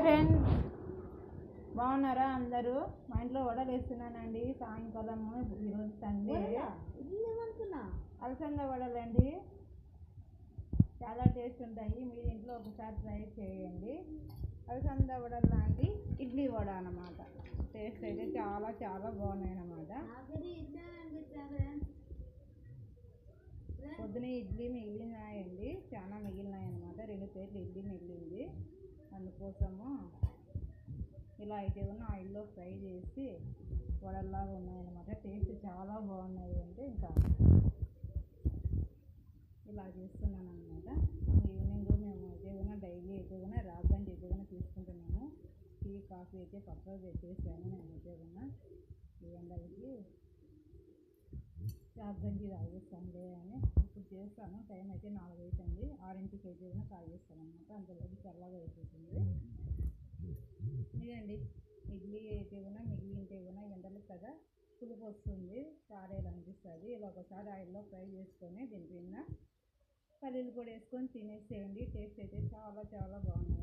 Friends, బాగున్నారా అందరూ? మా ఇంట్లో వడలు వేస్తున్నానండి. సాయంకాలము ఈరోజు సండే. అలసంద వడలండి, చాలా టేస్ట్ ఉంటాయి. మీరు ఇంట్లో ఒకసారి ట్రై చేయండి. అలసంద వడలు లాంటి ఇడ్లీ వడ అన్నమాట. టేస్ట్ అయితే చాలా చాలా బాగున్నాయి అన్నమాట. పొద్దున ఇడ్లీ మిగిలినాయండి, చాలా మిగిలినాయి అన్నమాట. 2 ప్లేట్లు ఇడ్లీ మిగిలింది. అందుకోసము ఇలా అయితే ఉన్న ఆయిల్లో ఫ్రై చేసి వడల్లాగా ఉన్నాయన్నమాట. టేస్ట్ చాలా బాగున్నాయి. అంటే ఇంకా ఇలా చేస్తున్నాను అనమాట. ఈవినింగ్ మేము అయితే కూడా డైలీ అయితే కూడా రాగంజి అయితే కూడా తీసుకుంటున్నాము. టీ కాఫీ అయితే పక్కకు పెట్టేసాను. నేనైతే కూడా ఈ ఎండలకి రాగంజి తాగేస్తానులే అని ఇప్పుడు చేస్తాను. టైం అయితే 4 అవుతుంది. 6కి అయితే కూడా తాగేస్తాను అనమాట. అంతలోకి చల్లగా అయిపోతుంది. ఇదండి ఇడ్లీ అయితే కూడా మిగిలింటే కూడా ఎండలు కదా పులుపు వస్తుంది, చారేలు అనిపిస్తుంది. ఇలా ఒకసారి ఆయిల్లో ఫ్రై చేసుకొని దీని పైన పల్లీలు కూడా వేసుకొని తినేసేయండి. టేస్ట్ అయితే చాలా చాలా బాగుంది.